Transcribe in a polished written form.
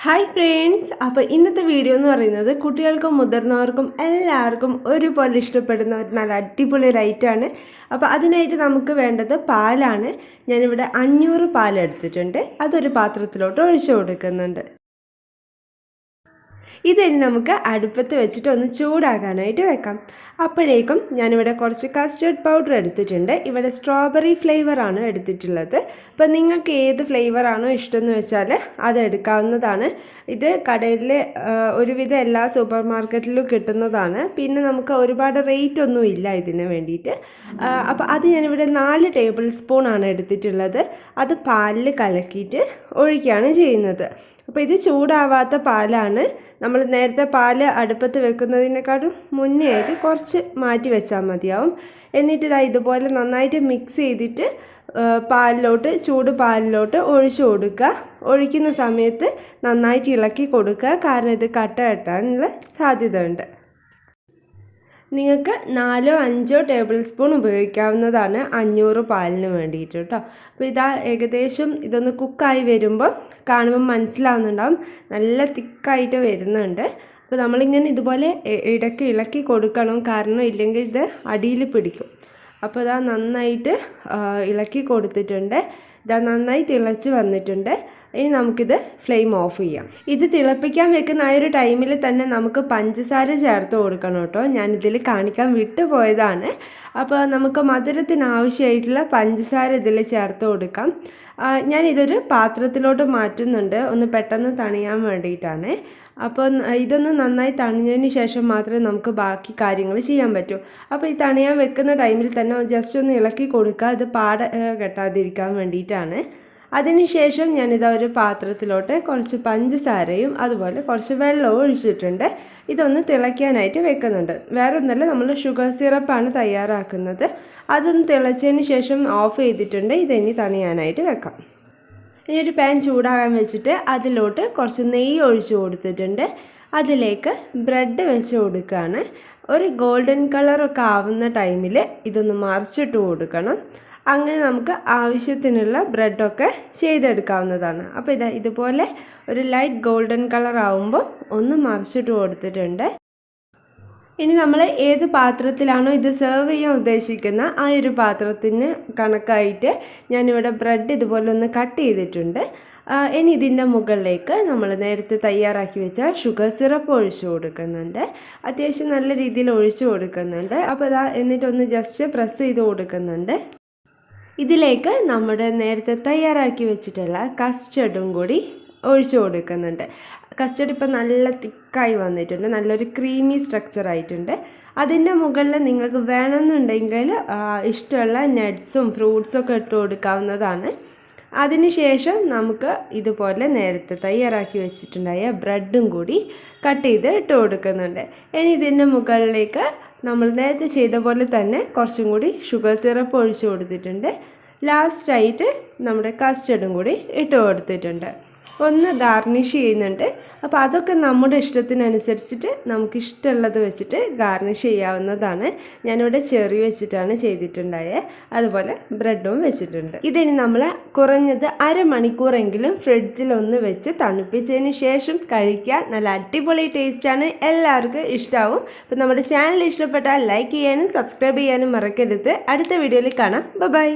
Hi friends, അപ്പോൾ ഇന്നത്തെ video എന്ന് പറയുന്നത് കുട്ടികൾക്കും മുതിർന്നവർക്കും എല്ലാവർക്കും ഒരുപോലെ ഇഷ്ടപ്പെടുന്ന ഒരു നല്ല അടിപൊളി ഒരു ഐറ്റമാണ്. അപ്പോൾ അതിനായിട്ട് നമുക്ക് വേണ്ടത് പാലാണ്. ഞാനിവിടെ 500 പാൽ എടുത്തിട്ടുണ്ട്. അതൊരു പാത്രത്തിലോട്ട് ഒഴിച്ചു കൊടുക്കുന്നുണ്ട്. ഇതിനി നമുക്ക് അടുപ്പത്ത് വെച്ചിട്ട് ഒന്ന് ചൂടാകാനായിട്ട് വെക്കാം. അപ്പോഴേക്കും ഞാനിവിടെ കുറച്ച് കസ്റ്റേർഡ് പൗഡർ എടുത്തിട്ടുണ്ട്. ഇവിടെ സ്ട്രോബെറി ഫ്ലേവറാണ് എടുത്തിട്ടുള്ളത്. അപ്പോൾ നിങ്ങൾക്ക് ഏത് ഫ്ലേവറാണോ ഇഷ്ടമെന്ന് വെച്ചാൽ അത് എടുക്കാവുന്നതാണ്. ഇത് കടയിൽ ഒരുവിധം എല്ലാ സൂപ്പർ മാർക്കറ്റിലും കിട്ടുന്നതാണ്. പിന്നെ നമുക്ക് ഒരുപാട് റേറ്റ് ഒന്നും ഇല്ല ഇതിന് വേണ്ടിയിട്ട്. അപ്പോൾ അത് ഞാനിവിടെ 4 ടേബിൾ സ്പൂണാണ് എടുത്തിട്ടുള്ളത്. അത് പാലിൽ കലക്കിയിട്ട് ഒഴിക്കുകയാണ് ചെയ്യുന്നത്. അപ്പോൾ ഇത് ചൂടാവാത്ത പാലാണ്. നമ്മൾ നേരത്തെ പാല് അടുപ്പത്ത് വെക്കുന്നതിനേക്കാളും മുന്നേ ആയിട്ട് കുറച്ച് മാറ്റി വെച്ചാൽ മതിയാവും. എന്നിട്ട് ഇതുപോലെ നന്നായിട്ട് മിക്സ് ചെയ്തിട്ട് ചൂട് പാലിലോട്ട് ഒഴിച്ചു കൊടുക്കുക. ഒഴിക്കുന്ന സമയത്ത് നന്നായിട്ട് ഇളക്കി കൊടുക്കുക, കാരണം ഇത് കട്ട കെട്ടാനുള്ള സാധ്യത ഉണ്ട്. നിങ്ങൾക്ക് 4-5 ടേബിൾ സ്പൂൺ ഉപയോഗിക്കാവുന്നതാണ് 500 പാലിന് വേണ്ടിയിട്ട് കേട്ടോ. അപ്പോൾ ഏകദേശം ഇതൊന്ന് കുക്കായി വരുമ്പോൾ കാണുമ്പോൾ മനസ്സിലാവുന്നുണ്ടാവും, നല്ല തിക്കായിട്ട് വരുന്നുണ്ട്. അപ്പോൾ നമ്മളിങ്ങനെ ഇതുപോലെ ഇടയ്ക്ക് ഇളക്കി കൊടുക്കണം, കാരണം ഇല്ലെങ്കിൽ ഇത് അടിയിൽ പിടിക്കും. അപ്പോൾ നന്നായിട്ട് ഇളക്കി കൊടുത്തിട്ടുണ്ട്. നന്നായി തിളച്ച് വന്നിട്ടുണ്ട്. ഇനി നമുക്കിത് ഫ്ലെയിം ഓഫ് ചെയ്യാം. ഇത് തിളപ്പിക്കാൻ വെക്കുന്ന ആ ഒരു ടൈമിൽ തന്നെ നമുക്ക് പഞ്ചസാര ചേർത്ത് കൊടുക്കണം കേട്ടോ. ഞാനിതിൽ കാണിക്കാൻ വിട്ടുപോയതാണ്. അപ്പോൾ നമുക്ക് മധുരത്തിന് ആവശ്യമായിട്ടുള്ള പഞ്ചസാര ഇതിൽ ചേർത്ത് കൊടുക്കാം. ഞാനിതൊരു പാത്രത്തിലോട്ട് മാറ്റുന്നുണ്ട്, ഒന്ന് പെട്ടെന്ന് തണിയാൻ വേണ്ടിയിട്ടാണ്. അപ്പോൾ ഇതൊന്ന് നന്നായി തണിഞ്ഞതിന് ശേഷം മാത്രമേ നമുക്ക് ബാക്കി കാര്യങ്ങൾ ചെയ്യാൻ പറ്റൂ. അപ്പോൾ ഈ തണിയാൻ വെക്കുന്ന ടൈമിൽ തന്നെ ജസ്റ്റ് ഒന്ന് ഇളക്കി കൊടുക്കുക, ഇത് കെട്ടാതിരിക്കാൻ വേണ്ടിയിട്ടാണ്. അതിനുശേഷം ഞാനിതാ ഒരു പാത്രത്തിലോട്ട് കുറച്ച് പഞ്ചസാരയും അതുപോലെ കുറച്ച് വെള്ളവും ഒഴിച്ചിട്ടുണ്ട്. ഇതൊന്ന് തിളയ്ക്കാനായിട്ട് വെക്കുന്നുണ്ട്. വേറെ ഒന്നല്ല, നമ്മൾ ഷുഗർ സിറപ്പാണ് തയ്യാറാക്കുന്നത്. അതൊന്ന് തിളച്ചതിന് ശേഷം ഓഫ് ചെയ്തിട്ടുണ്ട്. ഇതിനി തണിയാനായിട്ട് വെക്കാം. ഇനി ഒരു പാൻ ചൂടാകാൻ വെച്ചിട്ട് അതിലോട്ട് കുറച്ച് നെയ്യ് ഒഴിച്ച് കൊടുത്തിട്ടുണ്ട്. അതിലേക്ക് ബ്രെഡ് വെച്ച് കൊടുക്കുകയാണ്. ഒരു ഗോൾഡൻ കളറൊക്കെ ആവുന്ന ടൈമിൽ ഇതൊന്ന് മറിച്ചിട്ട് കൊടുക്കണം. അങ്ങനെ നമുക്ക് ആവശ്യത്തിനുള്ള ബ്രെഡൊക്കെ ചെയ്തെടുക്കാവുന്നതാണ്. അപ്പോൾ ഇതുപോലെ ഒരു ലൈറ്റ് ഗോൾഡൻ കളർ ആവുമ്പോൾ ഒന്ന് മറിച്ചിട്ട് കൊടുത്തിട്ടുണ്ട്. ഇനി നമ്മൾ ഏത് പാത്രത്തിലാണോ ഇത് സെർവ് ചെയ്യാൻ ഉദ്ദേശിക്കുന്ന ആ ഒരു പാത്രത്തിന് കണക്കായിട്ട് ഞാനിവിടെ ബ്രെഡ് ഇതുപോലെ ഒന്ന് കട്ട് ചെയ്തിട്ടുണ്ട്. ഇനി ഇതിൻ്റെ മുകളിലേക്ക് നമ്മൾ നേരത്തെ തയ്യാറാക്കി വെച്ച ഷുഗർ സിറപ്പ് ഒഴിച്ചു കൊടുക്കുന്നുണ്ട്. അത്യാവശ്യം നല്ല രീതിയിൽ ഒഴിച്ചു കൊടുക്കുന്നുണ്ട്. അപ്പോൾ എന്നിട്ടൊന്ന് ജസ്റ്റ് പ്രസ് ചെയ്ത് കൊടുക്കുന്നുണ്ട്. ഇതിലേക്ക് നമ്മുടെ നേരത്തെ തയ്യാറാക്കി വെച്ചിട്ടുള്ള കസ്റ്റർഡും കൂടി ഒഴിച്ചു കൊടുക്കുന്നുണ്ട്. കസ്റ്റർഡ് ഇപ്പോൾ നല്ല തിക്കായി വന്നിട്ടുണ്ട്, നല്ലൊരു ക്രീമി സ്ട്രക്ചർ ആയിട്ടുണ്ട്. അതിൻ്റെ മുകളിൽ നിങ്ങൾക്ക് വേണമെന്നുണ്ടെങ്കിൽ ഇഷ്ടമുള്ള നട്ട്സും ഫ്രൂട്ട്സൊക്കെ ഇട്ട് കൊടുക്കാവുന്നതാണ്. അതിനുശേഷം നമുക്ക് ഇതുപോലെ നേരത്തെ തയ്യാറാക്കി വെച്ചിട്ടുണ്ടായ ബ്രെഡും കൂടി കട്ട് ചെയ്ത് ഇട്ട് കൊടുക്കുന്നുണ്ട്. ഇനി ഇതിൻ്റെ മുകളിലേക്ക് നമ്മൾ നേരത്തെ ചെയ്ത പോലെ തന്നെ കുറച്ചും കൂടി ഷുഗർ സിറപ്പ് ഒഴിച്ചു കൊടുത്തിട്ടുണ്ട്. ലാസ്റ്റായിട്ട് നമ്മുടെ കസ്റ്റർഡും കൂടി ഇട്ട് കൊടുത്തിട്ടുണ്ട്. ഒന്ന് ഗാർണിഷ് ചെയ്യുന്നുണ്ട്. അപ്പോൾ അതൊക്കെ നമ്മുടെ ഇഷ്ടത്തിനനുസരിച്ചിട്ട് നമുക്ക് ഇഷ്ടമുള്ളത് വെച്ചിട്ട് ഗാർണിഷ് ചെയ്യാവുന്നതാണ്. ഞാനിവിടെ ചെറി വെച്ചിട്ടാണ് ചെയ്തിട്ടുണ്ടായത്. അതുപോലെ ബ്രെഡും വെച്ചിട്ടുണ്ട്. ഇതിനി നമ്മൾ കുറഞ്ഞത് അരമണിക്കൂറെങ്കിലും ഫ്രിഡ്ജിലൊന്ന് വെച്ച് തണുപ്പിച്ചതിന് ശേഷം കഴിക്കാൻ നല്ല അടിപൊളി ടേസ്റ്റാണ്. എല്ലാവർക്കും ഇഷ്ടമാവും. അപ്പോൾ നമ്മുടെ ചാനൽ ഇഷ്ടപ്പെട്ടാൽ ലൈക്ക് ചെയ്യാനും സബ്സ്ക്രൈബ് ചെയ്യാനും മറക്കരുത്. അടുത്ത വീഡിയോയിൽ കാണാം. ബൈ.